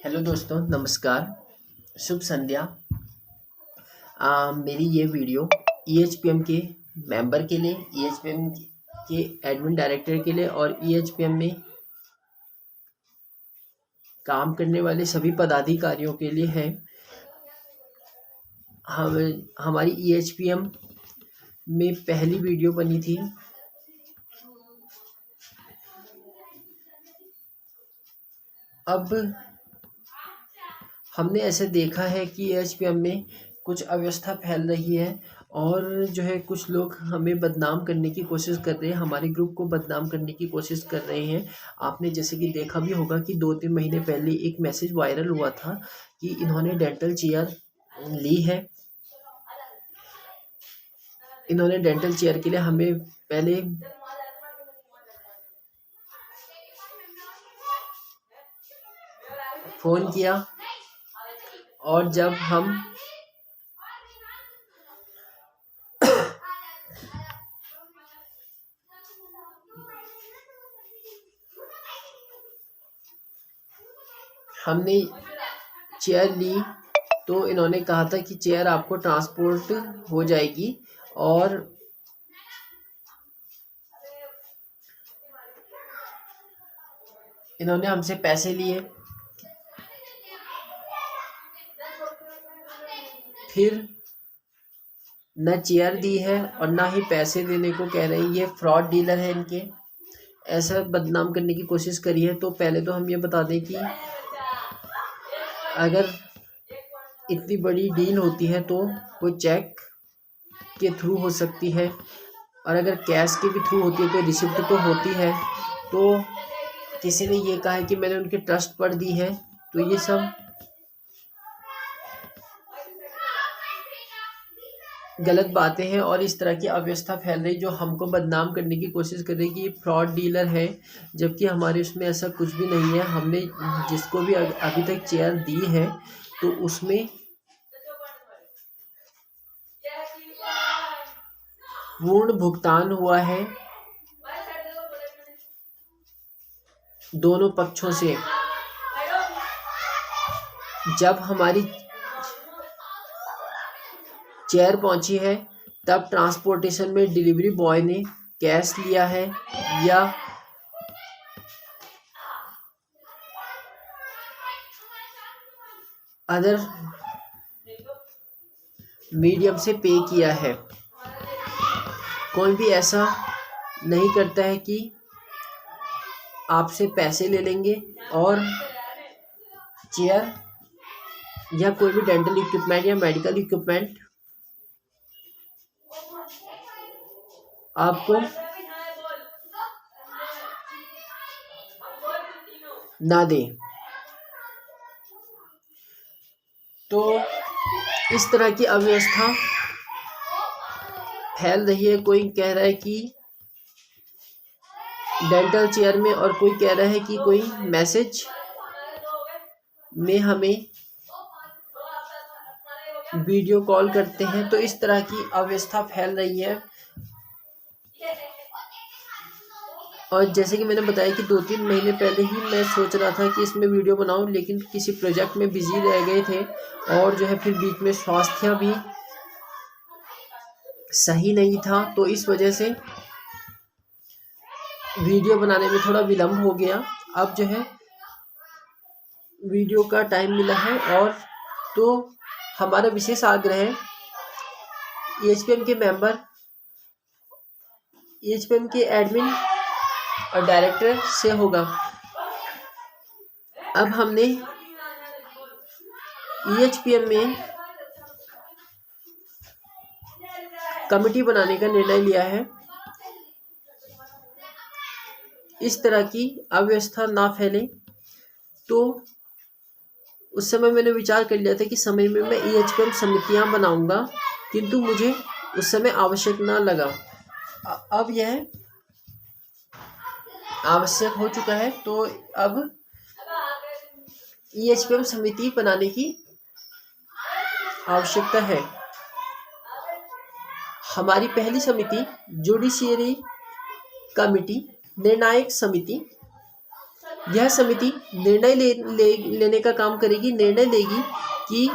Hello दोस्तों, नमस्कार, शुभ संध्या। मेरी ये वीडियो ईएचपीएम के मेंबर के लिए, ईएचपीएम के एडमिन डायरेक्टर के लिए और ईएचपीएम में काम करने वाले सभी पदाधिकारियों के लिए है। हमारी ईएचपीएम में पहली वीडियो बनी थी। अब हमने ऐसे देखा है कि ईएचपीएम में कुछ अव्यवस्था फैल रही है और जो है कुछ लोग हमें बदनाम करने की कोशिश कर रहे हैं, हमारे ग्रुप को बदनाम करने की कोशिश कर रहे हैं। आपने जैसे कि देखा भी होगा कि 2-3 महीने पहले एक मैसेज वायरल हुआ था कि इन्होंने डेंटल चेयर ली है। इन्होंने डेंटल चेयर के लिए हमें पहले फ़ोन किया और जब हमने चेयर ली तो इन्होंने कहा था कि चेयर आपको ट्रांसपोर्ट हो जाएगी और इन्होंने हमसे पैसे लिए। फिर न चेयर दी है और ना ही पैसे देने को कह रहे हैं। ये फ्रॉड डीलर है, इनके ऐसा बदनाम करने की कोशिश करी है। तो पहले तो हम ये बता दें कि अगर इतनी बड़ी डील होती है तो वो चेक के थ्रू हो सकती है और अगर कैश के भी थ्रू होती है तो रिसिप्ट तो होती है। तो किसी ने ये कहा है कि मैंने उनके ट्रस्ट पर दी है, तो ये सब गलत बातें हैं और इस तरह की अव्यवस्था फैल रही जो हमको बदनाम करने की कोशिश कर रही कि ये फ्रॉड डीलर है, जबकि हमारे उसमें ऐसा कुछ भी नहीं है। हमने जिसको भी अभी तक चेयर दी है तो उसमें पूर्ण भुगतान हुआ है दोनों पक्षों से। जब हमारी चेयर पहुंची है तब ट्रांसपोर्टेशन में डिलीवरी बॉय ने कैश लिया है या अदर मीडियम से पे किया है। कोई भी ऐसा नहीं करता है कि आपसे पैसे ले लेंगे और चेयर या कोई भी डेंटल इक्विपमेंट या मेडिकल इक्विपमेंट आपको ना दे। तो इस तरह की अव्यवस्था फैल रही है। कोई कह रहा है कि डेंटल चेयर में और कोई कह रहा है कि कोई मैसेज में हमें वीडियो कॉल करते हैं। तो इस तरह की अव्यवस्था फैल रही है। और जैसे कि मैंने बताया कि 2-3 महीने पहले ही मैं सोच रहा था कि इसमें वीडियो बनाऊं, लेकिन किसी प्रोजेक्ट में बिजी रह गए थे और जो है फिर बीच में स्वास्थ्य भी सही नहीं था, तो इस वजह से वीडियो बनाने में थोड़ा विलम्ब हो गया। अब जो है वीडियो का टाइम मिला है और तो हमारा विशेष आग्रह है ईएचपीएम के मेंबर, ईएचपीएम के एडमिन और डायरेक्टर से होगा। अब हमने ईएचपीएम में कमेटी बनाने का निर्णय लिया है। इस तरह की अव्यवस्था ना फैले, तो उस समय मैंने विचार कर लिया था कि समय में मैं ईएचपीएम समितियां बनाऊंगा, किंतु मुझे उस समय आवश्यक ना लगा। अब यह आवश्यक हो चुका है, तो अब ईएचपीएम समिति बनाने की आवश्यकता है। हमारी पहली समिति जुडिशियरी कमिटी, निर्णायक समिति, यह समिति निर्णय लेने का काम करेगी, निर्णय लेगी कि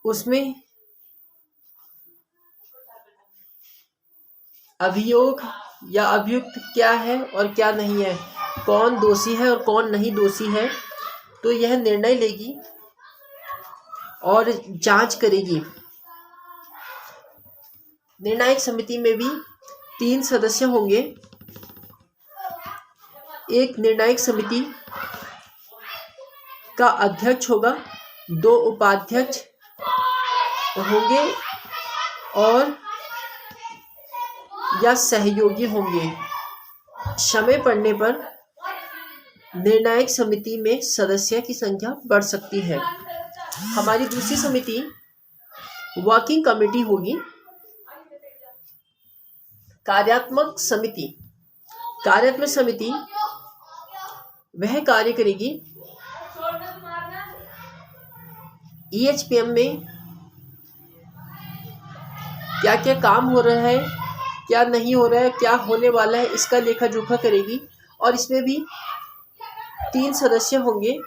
उसमें अभियोग या अभियुक्त क्या है और क्या नहीं है, कौन दोषी है और कौन नहीं दोषी है। तो यह निर्णय लेगी और जांच करेगी। निर्णायक समिति में भी 3 सदस्य होंगे। एक निर्णायक समिति का अध्यक्ष होगा, 2 उपाध्यक्ष होंगे और या सहयोगी होंगे। समय पड़ने पर निर्णायक समिति में सदस्य की संख्या बढ़ सकती है। हमारी दूसरी समिति वर्किंग कमेटी होगी। कार्यात्मक समिति, कार्यात्मक समिति वह कार्य करेगी EHPM में क्या क्या काम हो रहा है, क्या नहीं हो रहा है, क्या होने वाला है, इसका लेखा जोखा करेगी। और इसमें भी 3 सदस्य होंगे।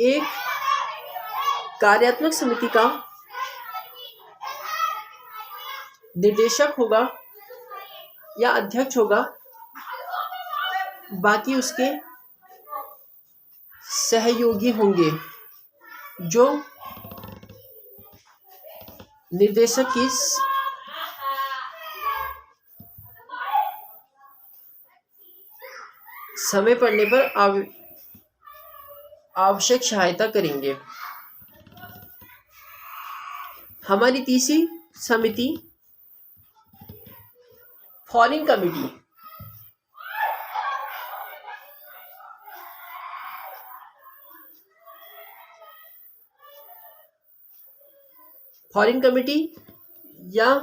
एक कार्यात्मक समिति का निर्देशक होगा या अध्यक्ष होगा, बाकी उसके सहयोगी होंगे जो निर्देशक की समय पड़ने पर आवश्यक सहायता करेंगे। हमारी तीसरी समिति फॉरेन कमेटी। फॉरेन कमेटी या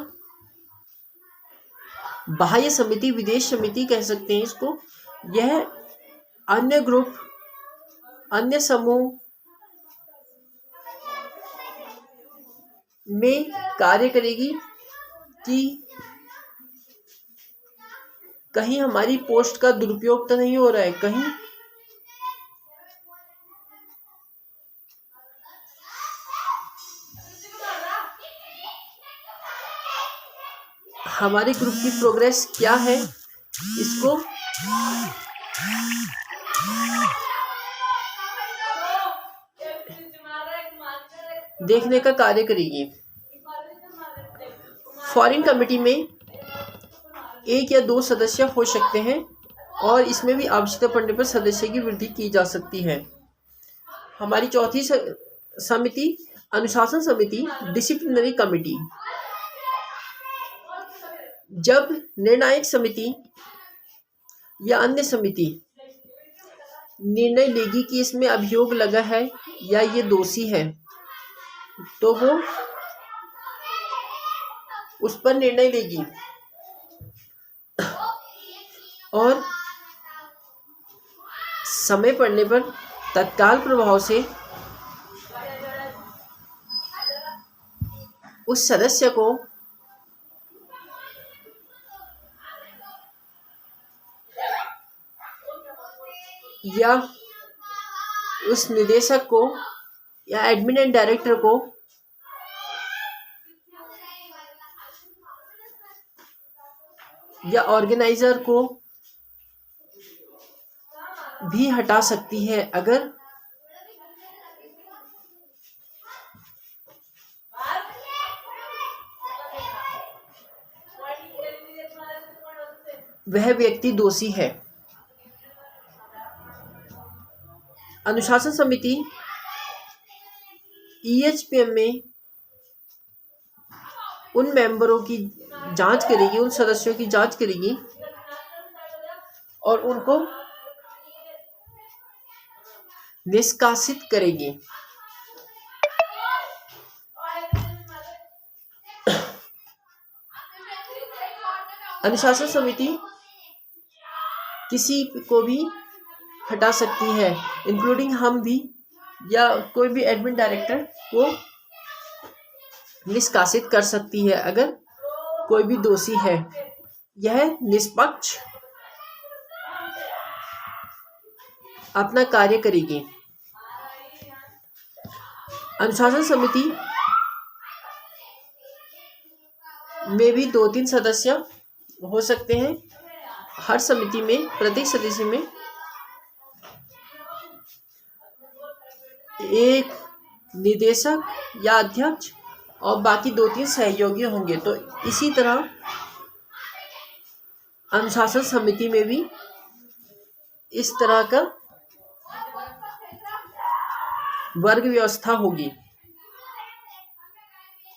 बाह्य समिति, विदेश समिति कह सकते हैं इसको। यह अन्य ग्रुप, अन्य समूह में कार्य करेगी कि कहीं हमारी पोस्ट का दुरुपयोग तो नहीं हो रहा है, कहीं हमारे ग्रुप की प्रोग्रेस क्या है, इसको देखने का कार्य करेगी। फॉरेन कमेटी में 1 या 2 सदस्य हो सकते हैं और इसमें भी आवश्यकता पड़ने पर सदस्य की वृद्धि की जा सकती है। हमारी चौथी समिति अनुशासन समिति, डिसिप्लिनरी कमेटी। जब निर्णायक समिति या अन्य समिति निर्णय लेगी कि इसमें अभियोग लगा है या ये दोषी है, तो वो उस पर निर्णय लेगी और समय पड़ने पर तत्काल प्रभाव से उस सदस्य को या उस निदेशक को या एडमिन एंड डायरेक्टर को या ऑर्गेनाइजर को भी हटा सकती है अगर वह व्यक्ति दोषी है। अनुशासन समिति EHPM में उन मेंबरों की जांच करेगी, उन सदस्यों की जांच करेगी और उनको निष्कासित करेगी। अनुशासन समिति किसी को भी हटा सकती है, इंक्लूडिंग हम भी, या कोई भी एडमिन डायरेक्टर को निष्कासित कर सकती है अगर कोई भी दोषी है। यह निष्पक्ष अपना कार्य करेगी। अनुशासन समिति में भी 2-3 सदस्य हो सकते हैं। हर समिति में प्रत्येक सदस्य में एक निदेशक या अध्यक्ष और बाकी 2-3 सहयोगी होंगे। तो इसी तरह अनुशासन समिति में भी इस तरह का वर्ग व्यवस्था होगी।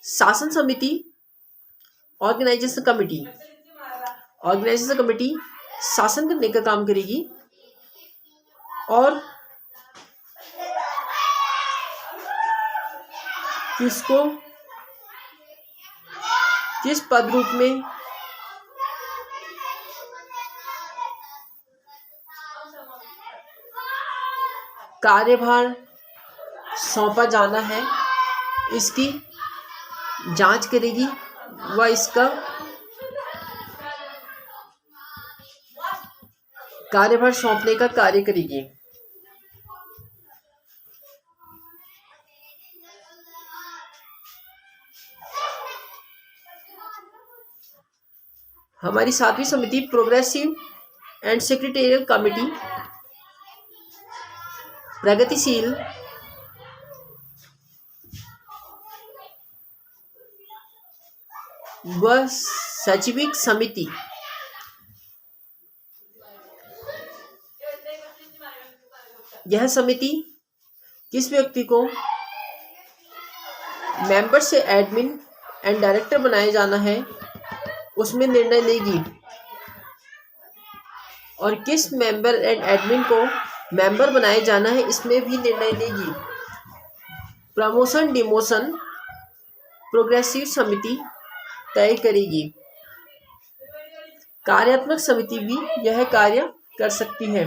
शासन समिति ऑर्गेनाइजेशन कमेटी शासन करने का काम करेगी और किसको किस पद रूप में कार्यभार सौंपा जाना है इसकी जांच करेगी व इसका कार्यभार सौंपने का कार्य करेगी। हमारी 7वीं समिति प्रोग्रेसिव एंड सेक्रेटेरियल कमेटी प्रगतिशील व सचिविक समिति यह समिति किस व्यक्ति को मेंबर से एडमिन एंड डायरेक्टर बनाया जाना है उसमें निर्णय लेगी और किस मेंबर एंड एडमिन को मेंबर बनाया जाना है इसमें भी निर्णय लेगी। प्रमोशन डिमोशन प्रोग्रेसिव समिति तय करेगी। कार्यात्मक समिति भी यह कार्य कर सकती है।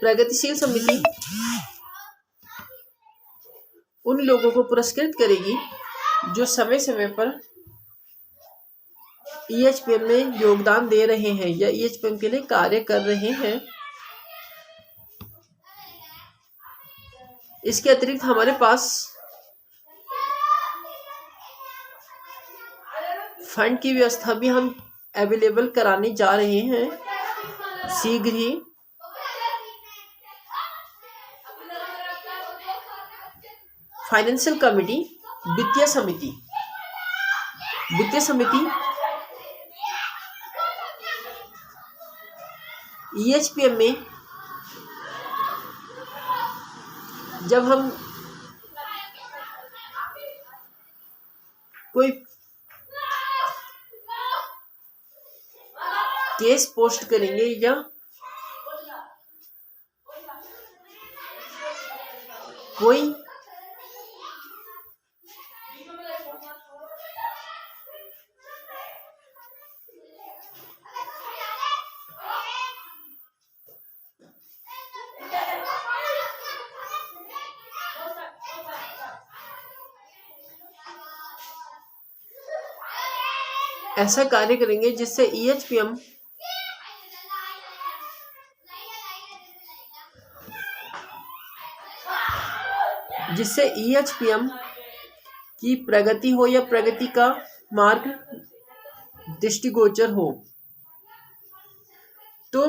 प्रगतिशील समिति उन लोगों को पुरस्कृत करेगी जो समय समय पर EHPM में योगदान दे रहे हैं या EHPM के लिए कार्य कर रहे हैं। इसके अतिरिक्त हमारे पास फंड की व्यवस्था भी हम अवेलेबल कराने जा रहे हैं शीघ्र ही। फाइनेंशियल कमेटी वित्तीय समिति EHPM में जब हम कोई केस पोस्ट करेंगे या कोई ऐसा कार्य करेंगे जिससे EHPM की प्रगति हो या प्रगति का मार्ग दृष्टिगोचर हो। तो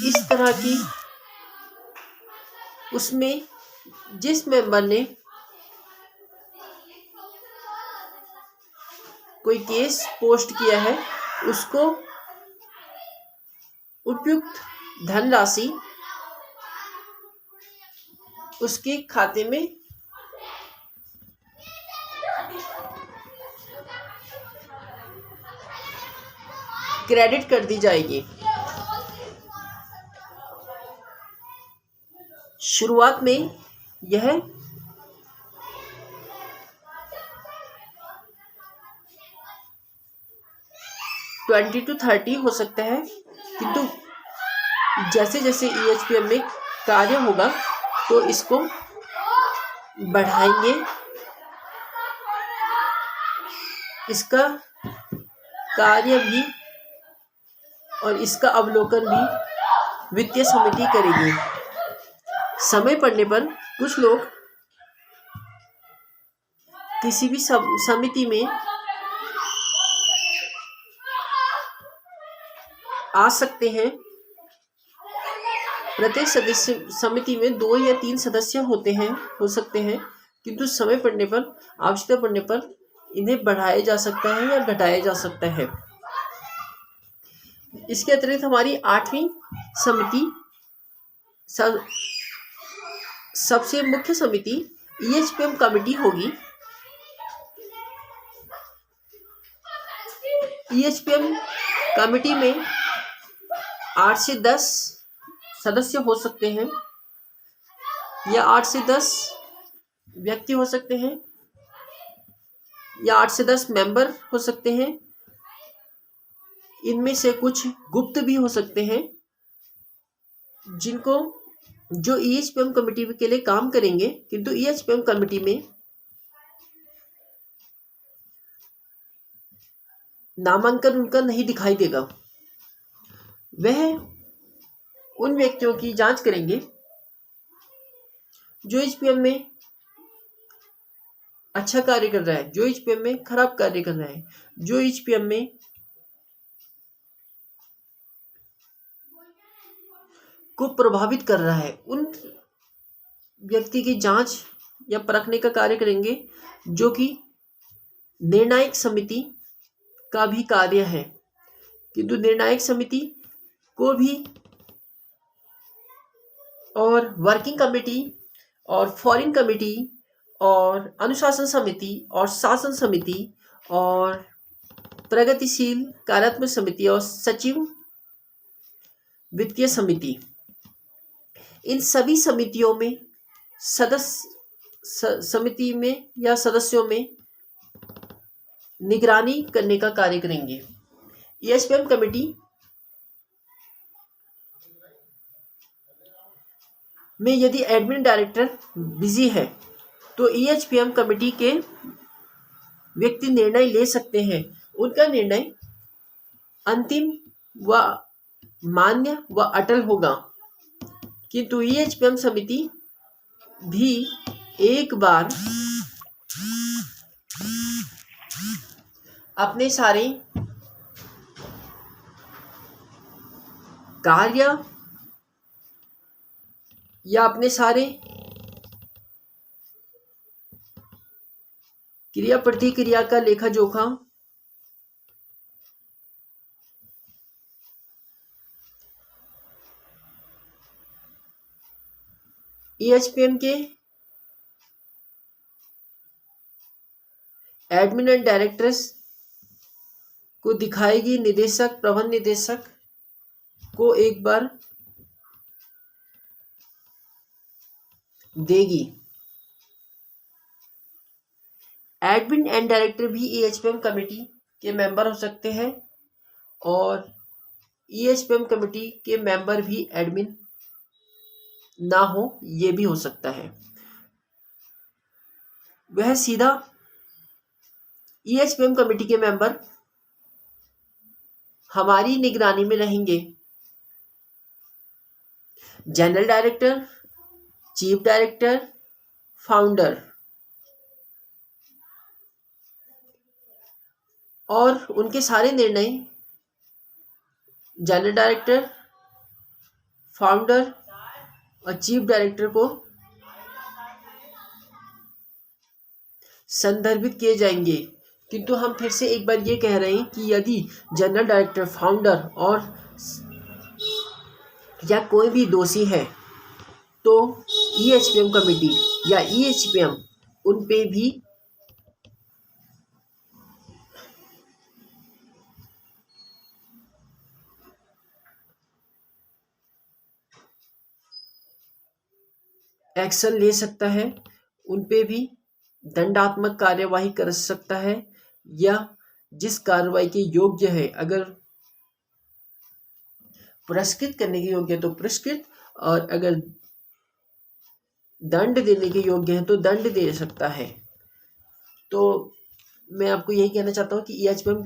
इस तरह की उसमें जिस मेंबर ने कोई केस पोस्ट किया है उसको उपयुक्त धनराशि उसके खाते में क्रेडिट कर दी जाएगी। शुरुआत में यह 20 to 30 हो सकता है, किंतु जैसे जैसे EHPM में कार्य होगा तो इसको बढ़ाएंगे, इसका कार्य भी और इसका अवलोकन भी वित्तीय समिति करेगी। समय पड़ने पर कुछ लोग किसी भी समिति में आ सकते हैं। प्रत्येक सदस्य समिति में 2 या 3 सदस्य हो सकते हैं, किंतु समय पड़ने पर, आवश्यकता पड़ने पर इन्हें बढ़ाया जा सकता है या घटाया जा सकता है। इसके अतिरिक्त हमारी 8वीं समिति, सबसे मुख्य समिति EHPM कमेटी होगी। EHPM कमेटी में 8 से 10 सदस्य हो सकते हैं या 8 से 10 व्यक्ति हो सकते हैं या 8 से 10 मेंबर हो सकते हैं। इनमें से कुछ गुप्त भी हो सकते हैं, जो EHPM कमेटी के लिए काम करेंगे, किंतु EHPM कमेटी में नामांकन उनका नहीं दिखाई देगा। वह उन व्यक्तियों की जांच करेंगे जो EHPM में अच्छा कार्य कर रहा है, जो EHPM में खराब कार्य कर रहा है, जो EHPM में को प्रभावित कर रहा है। उन व्यक्ति की जांच या परखने का कार्य करेंगे, जो कि निर्णायक समिति का भी कार्य है। किंतु निर्णायक समिति को भी और वर्किंग कमेटी और फॉरेन कमेटी और अनुशासन समिति और शासन समिति और प्रगतिशील कार्यात्मक समिति और सचिव वित्तीय समिति, इन सभी समितियों में समिति में या सदस्यों में निगरानी करने का कार्य करेंगे। EHPM कमेटी में यदि एडमिन डायरेक्टर बिजी है तो EHPM कमेटी के व्यक्ति निर्णय ले सकते हैं। उनका निर्णय अंतिम व मान्य व अटल होगा। किंतु EHPM समिति भी एक बार अपने सारे कार्य या अपने सारे क्रिया प्रतिक्रिया का लेखा जोखा EHPM के एडमिन एंड डायरेक्टर्स को दिखाएगी। निदेशक, प्रबंध निदेशक को एक बार देगी। एडमिन एंड डायरेक्टर भी EHPM कमेटी के मेंबर हो सकते हैं और EHPM कमेटी के मेंबर भी एडमिन ना हो, ये भी हो सकता है। वह सीधा EHPM कमेटी के मेंबर हमारी निगरानी में रहेंगे। General director, chief director, founder और उनके सारे निर्णय जनरल डायरेक्टर, फाउंडर और चीफ डायरेक्टर को संदर्भित किए जाएंगे। किंतु हम फिर से एक बार ये कह रहे हैं कि यदि जनरल डायरेक्टर, फाउंडर और या कोई भी दोषी है तो EHPM कमेटी या EHPM उन पे भी एक्शन ले सकता है, उन पे भी दंडात्मक कार्यवाही कर सकता है या जिस कार्रवाई के योग्य है, अगर पुरस्कृत करने के योग्य है तो पुरस्कृत, और अगर दंड देने के योग्य हैं तो दंड दे सकता है। तो मैं आपको यही कहना चाहता हूँ कि EHPM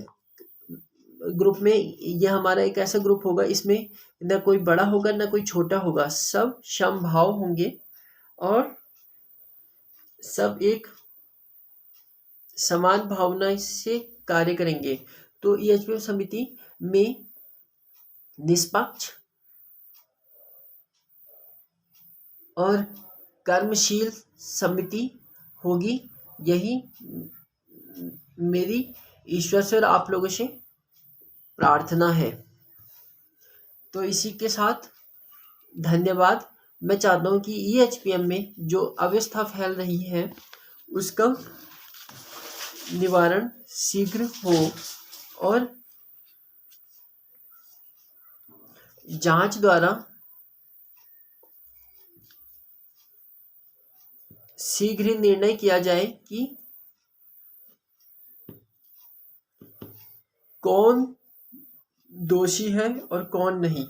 ग्रुप में ये हमारा एक ऐसा ग्रुप होगा, इसमें न कोई बड़ा होगा न कोई छोटा होगा, सब समभाव होंगे और सब एक समान भावना से कार्य करेंगे। तो EHPM समिति में निष्पक्ष और कर्मशील समिति होगी, यही मेरी ईश्वर से और आप लोगों से प्रार्थना है। तो इसी के साथ धन्यवाद। मैं चाहता हूँ कि EHPM में जो अव्यवस्था फैल रही है उसका निवारण शीघ्र हो और जांच द्वारा शीघ्र ही निर्णय किया जाए कि कौन दोषी है और कौन नहीं।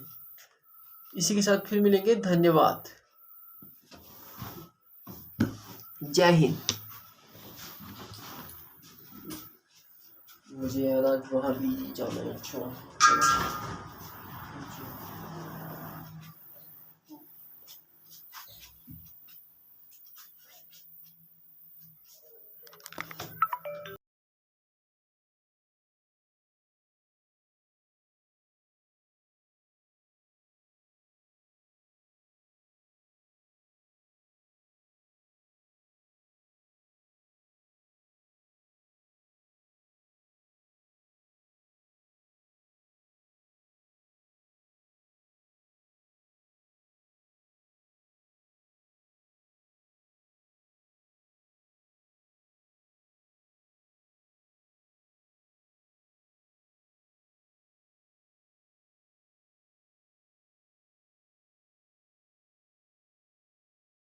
इसी के साथ फिर मिलेंगे। धन्यवाद। जय हिंद। मुझे आज वहाँ भी जाना है। अच्छा।